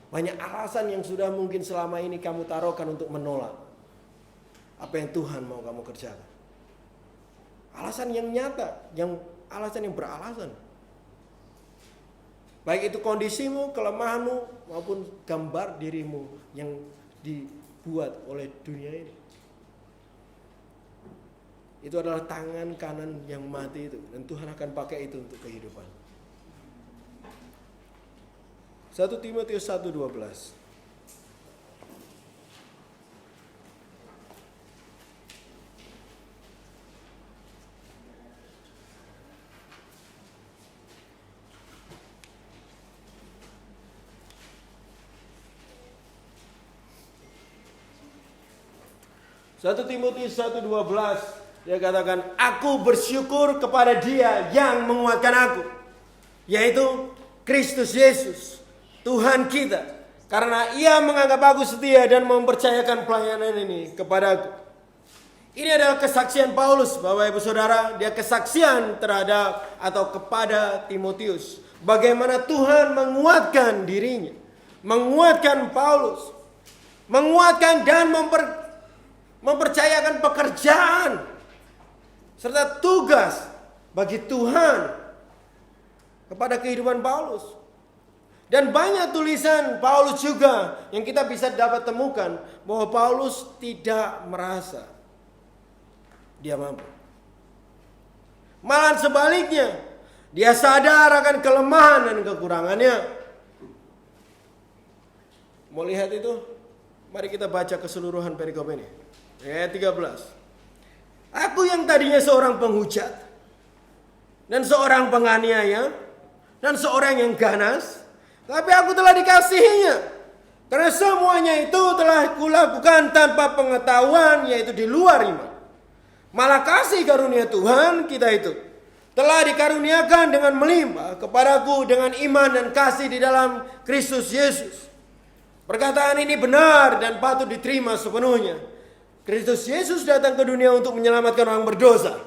[SPEAKER 1] Banyak alasan yang sudah mungkin selama ini kamu taruhkan untuk menolak apa yang Tuhan mau kamu kerjakan. Alasan yang nyata, alasan yang beralasan. Baik itu kondisimu, kelemahanmu, maupun gambar dirimu yang dibuat oleh dunia ini. Itu adalah tangan kanan yang mati itu. Dan Tuhan akan pakai itu untuk kehidupan. 1 Timotius 1:12. Satu Timotius 1:12. Dia katakan, aku bersyukur kepada Dia yang menguatkan aku, yaitu Kristus Yesus, Tuhan kita. Karena Ia menganggap aku setia dan mempercayakan pelayanan ini kepadaku. Ini adalah kesaksian Paulus, Bapak Ibu Saudara. Dia kesaksian terhadap atau kepada Timotius. Bagaimana Tuhan menguatkan dirinya, menguatkan Paulus, menguatkan dan mempercayakan pekerjaan serta tugas bagi Tuhan kepada kehidupan Paulus. Dan banyak tulisan Paulus juga yang kita bisa dapat temukan bahwa Paulus tidak merasa dia mampu. Malah sebaliknya, dia sadar akan kelemahan dan kekurangannya. Mau lihat itu? Mari kita baca keseluruhan perikop ini. Ayat 13. Aku yang tadinya seorang penghujat dan seorang penganiaya dan seorang yang ganas, tapi aku telah dikasihinya. Karena semuanya itu telah kulakukan tanpa pengetahuan, yaitu di luar iman. Malah kasih karunia Tuhan kita itu telah dikaruniakan dengan melimpah kepadaku dengan iman dan kasih di dalam Kristus Yesus. Perkataan ini benar dan patut diterima sepenuhnya. Kristus Yesus datang ke dunia untuk menyelamatkan orang berdosa.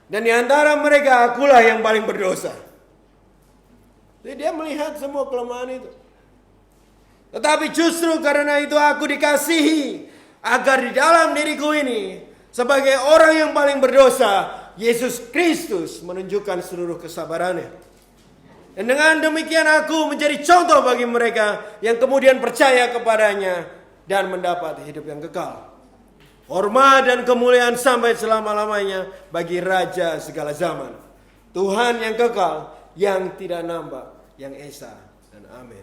[SPEAKER 1] Dan di antara mereka akulah yang paling berdosa. Jadi dia melihat semua kelemahan itu. Tetapi justru karena itu aku dikasihi, agar di dalam diriku ini, sebagai orang yang paling berdosa, Yesus Kristus menunjukkan seluruh kesabarannya. Dan dengan demikian aku menjadi contoh bagi mereka yang kemudian percaya kepadanya dan mendapat hidup yang kekal. Hormat dan kemuliaan sampai selama-lamanya bagi Raja segala zaman. Tuhan yang kekal, yang tidak nambah, yang esa dan amin.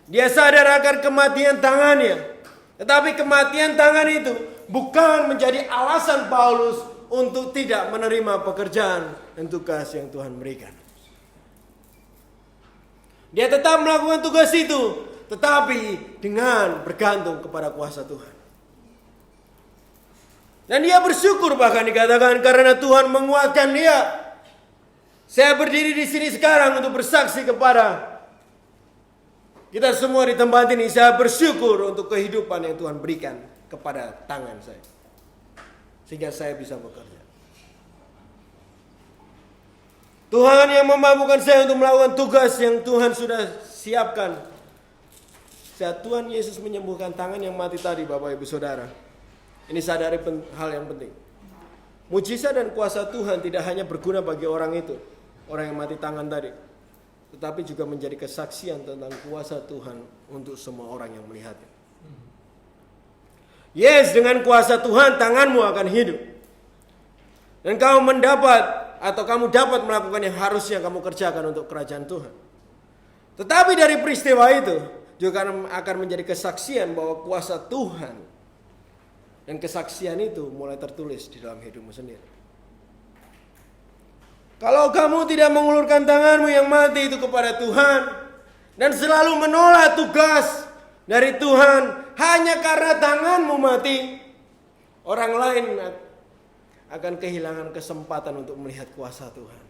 [SPEAKER 1] Dia sadar akan kematian tangannya. Tetapi kematian tangan itu bukan menjadi alasan Paulus untuk tidak menerima pekerjaan dan tugas yang Tuhan berikan. Dia tetap melakukan tugas itu, tetapi dengan bergantung kepada kuasa Tuhan. Dan dia bersyukur, bahkan dikatakan karena Tuhan menguatkan dia. Saya berdiri di sini sekarang untuk bersaksi kepada kita semua di tempat ini. Saya bersyukur untuk kehidupan yang Tuhan berikan kepada tangan saya, sehingga saya bisa bekerja. Tuhan yang memampukan saya untuk melakukan tugas yang Tuhan sudah siapkan. Saat Tuhan Yesus menyembuhkan tangan yang mati tadi, Bapak Ibu Saudara, ini sadari hal yang penting. Mujizat dan kuasa Tuhan tidak hanya berguna bagi orang itu, orang yang mati tangan tadi, tetapi juga menjadi kesaksian tentang kuasa Tuhan untuk semua orang yang melihatnya. Yes, dengan kuasa Tuhan tanganmu akan hidup. Dan kamu dapat melakukan yang harusnya kamu kerjakan untuk kerajaan Tuhan. Tetapi dari peristiwa itu juga akan menjadi kesaksian bahwa kuasa Tuhan dan kesaksian itu mulai tertulis di dalam hidupmu sendiri. Kalau kamu tidak mengulurkan tanganmu yang mati itu kepada Tuhan dan selalu menolak tugas dari Tuhan hanya karena tanganmu mati, orang lain akan kehilangan kesempatan untuk melihat kuasa Tuhan.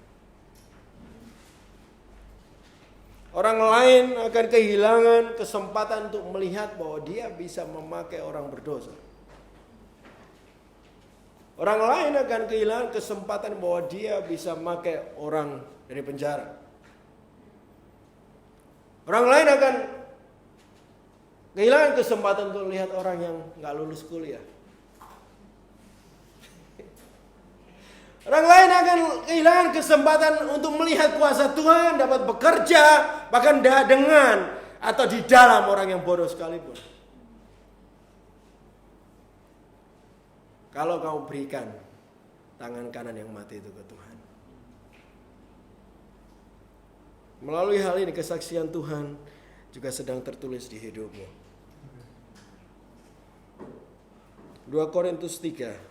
[SPEAKER 1] Orang lain akan kehilangan kesempatan untuk melihat bahwa dia bisa memakai orang berdosa. Orang lain akan kehilangan kesempatan bahwa dia bisa memakai orang dari penjara. Orang lain akan kehilangan kesempatan untuk melihat orang yang gak lulus kuliah. Orang lain akan kehilangan kesempatan untuk melihat kuasa Tuhan, dapat bekerja, bahkan dengan atau di dalam orang yang bodoh sekalipun. Kalau kau berikan tangan kanan yang mati itu ke Tuhan. Melalui hal ini kesaksian Tuhan juga sedang tertulis di hidupmu. 2 Korintus 3.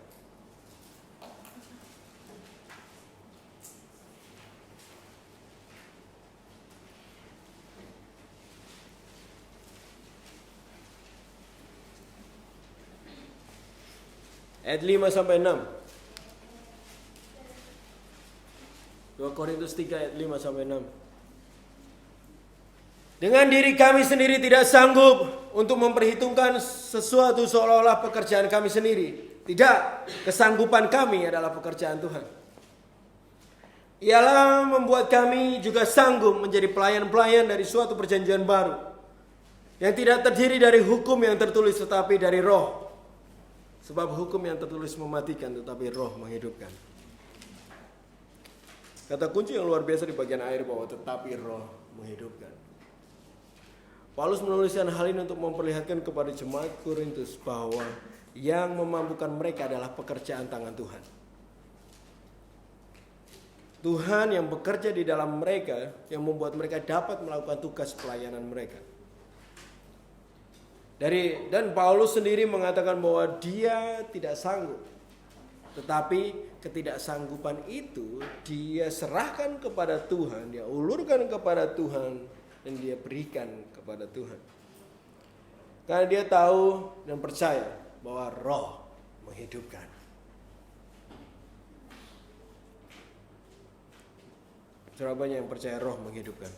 [SPEAKER 1] Ayat 5 sampai 6. 2 Korintus 3 ayat 5 sampai 6. Dengan diri kami sendiri tidak sanggup untuk memperhitungkan sesuatu seolah-olah pekerjaan kami sendiri. Tidak, kesanggupan kami adalah pekerjaan Tuhan. Ialah membuat kami juga sanggup menjadi pelayan-pelayan dari suatu perjanjian baru, yang tidak terdiri dari hukum yang tertulis tetapi dari roh. Sebab hukum yang tertulis mematikan, tetapi roh menghidupkan. Kata kunci yang luar biasa di bagian akhir bahwa tetapi roh menghidupkan. Paulus menuliskan hal ini untuk memperlihatkan kepada jemaat Korintus bahwa yang memampukan mereka adalah pekerjaan tangan Tuhan. Tuhan yang bekerja di dalam mereka yang membuat mereka dapat melakukan tugas pelayanan mereka. Dan Paulus sendiri mengatakan bahwa dia tidak sanggup. Tetapi ketidaksanggupan itu dia serahkan kepada Tuhan, dia ulurkan kepada Tuhan dan dia berikan kepada Tuhan. Karena dia tahu dan percaya bahwa roh menghidupkan. Berapa banyak yang percaya roh menghidupkan?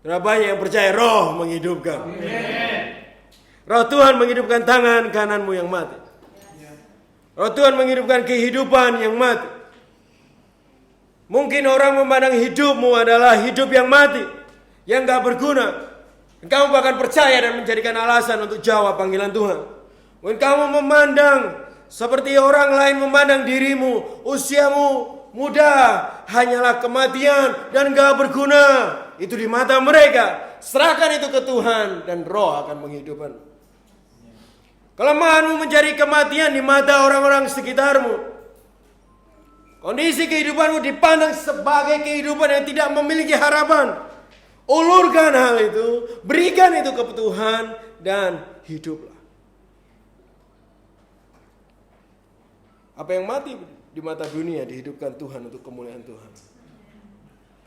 [SPEAKER 1] Berapa banyak yang percaya roh menghidupkan? Roh Tuhan menghidupkan tangan kananmu yang mati. Roh Tuhan menghidupkan kehidupan yang mati. Mungkin orang memandang hidupmu adalah hidup yang mati, yang gak berguna. Kamu bahkan percaya dan menjadikan alasan untuk jawab panggilan Tuhan. Mungkin kamu memandang seperti orang lain memandang dirimu, usiamu muda, hanyalah kematian dan gak berguna. Itu di mata mereka. Serahkan itu ke Tuhan dan roh akan menghidupkan. Kelemahanmu menjadi kematian di mata orang-orang sekitarmu. Kondisi kehidupanmu dipandang sebagai kehidupan yang tidak memiliki harapan. Ulurkan hal itu, berikan itu ke Tuhan dan hiduplah. Apa yang mati di mata dunia dihidupkan Tuhan untuk kemuliaan Tuhan.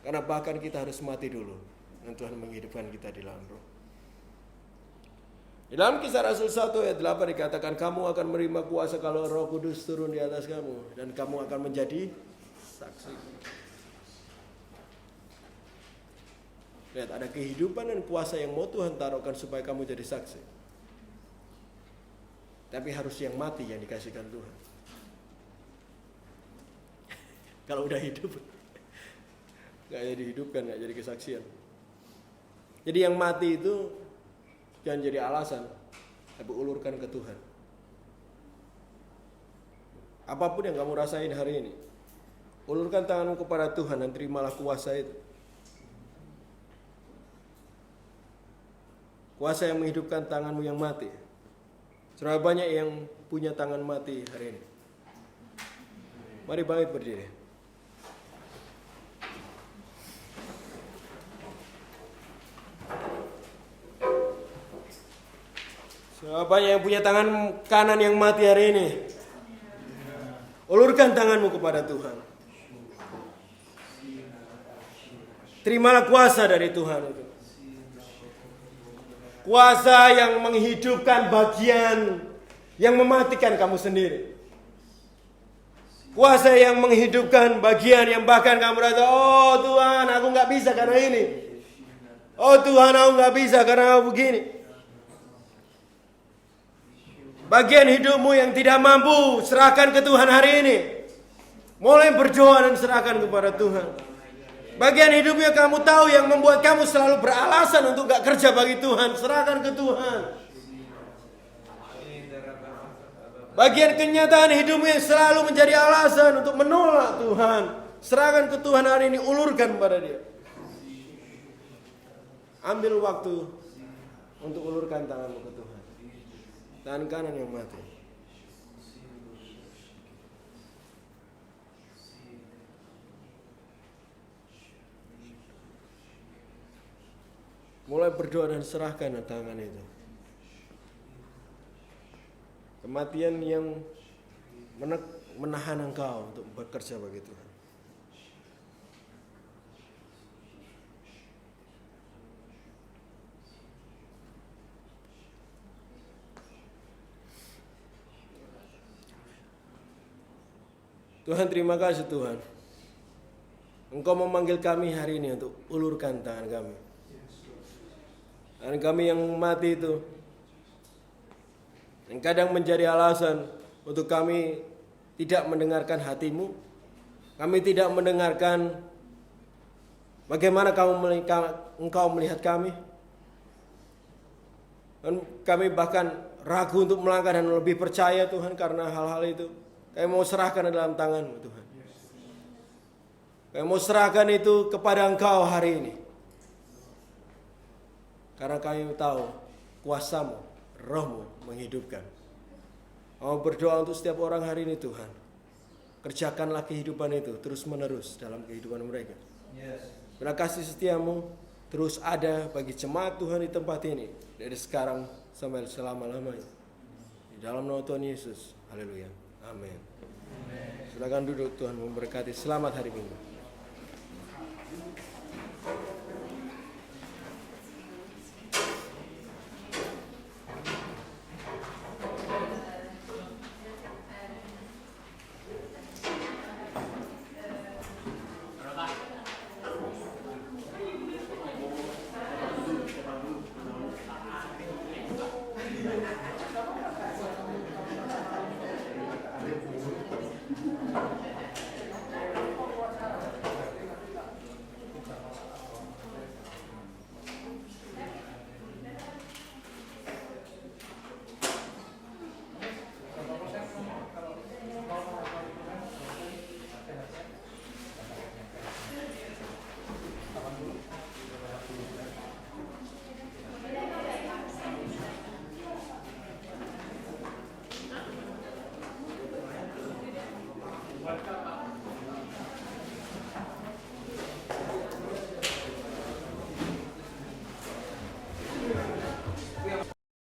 [SPEAKER 1] Karena bahkan kita harus mati dulu dan Tuhan menghidupkan kita di dalam roh. Di dalam Kisah Rasul 1 ayat 8 dikatakan kamu akan menerima kuasa kalau Roh Kudus turun di atas kamu dan kamu akan menjadi saksi. Lihat, ada kehidupan dan kuasa yang mau Tuhan taruhkan supaya kamu jadi saksi. Tapi harus yang mati yang dikasihkan Tuhan. Kalau udah hidup gak jadi dihidupkan, gak jadi kesaksian. Jadi yang mati itu jangan jadi alasan, tapi ulurkan ke Tuhan. Apapun yang kamu rasain hari ini, ulurkan tanganmu kepada Tuhan dan terimalah kuasa itu. Kuasa yang menghidupkan tanganmu yang mati. Sudah banyak yang punya tangan mati hari ini. Mari bangkit berdiri. Banyak yang punya tangan kanan yang mati hari ini. Ulurkan tanganmu kepada Tuhan. Terimalah kuasa dari Tuhan itu. Kuasa yang menghidupkan bagian yang mematikan kamu sendiri. Kuasa yang menghidupkan bagian yang bahkan kamu rasa, oh Tuhan aku gak bisa karena ini. Oh Tuhan aku gak bisa karena aku begini. Bagian hidupmu yang tidak mampu, serahkan ke Tuhan hari ini. Mulai berdoa dan serahkan kepada Tuhan. Bagian hidupnya kamu tahu yang membuat kamu selalu beralasan untuk gak kerja bagi Tuhan, serahkan ke Tuhan. Bagian kenyataan hidupmu yang selalu menjadi alasan untuk menolak Tuhan, serahkan ke Tuhan hari ini, ulurkan pada Dia. Ambil waktu untuk ulurkan tanganmu ke Tuhan. Tangan kanan yang mati. Mulai berdoa dan serahkan tangan itu. Kematian yang menahan engkau untuk bekerja bagi Tuhan. Tuhan, terima kasih Tuhan. Engkau memanggil kami hari ini untuk ulurkan tangan kami. Dan kami yang mati itu, yang kadang menjadi alasan untuk kami tidak mendengarkan hatimu. Kami tidak mendengarkan bagaimana engkau melihat kami. Dan kami bahkan ragu untuk melangkah dan lebih percaya Tuhan karena hal-hal itu. Kami mau serahkan dalam tangan-Mu Tuhan. Kami mau serahkan itu kepada Engkau hari ini. Karena kami tahu kuasa-Mu, Roh-Mu menghidupkan. Mau berdoa untuk setiap orang hari ini Tuhan. Kerjakanlah kehidupan itu terus menerus dalam kehidupan mereka. Bila kasih setia-Mu terus ada bagi jemaat Tuhan di tempat ini. Dari sekarang sampai selama-lamanya. Di dalam nama Tuhan Yesus. Haleluya. Amin. Silakan duduk, Tuhan memberkati. Selamat hari Minggu.
[SPEAKER 2] Welcome.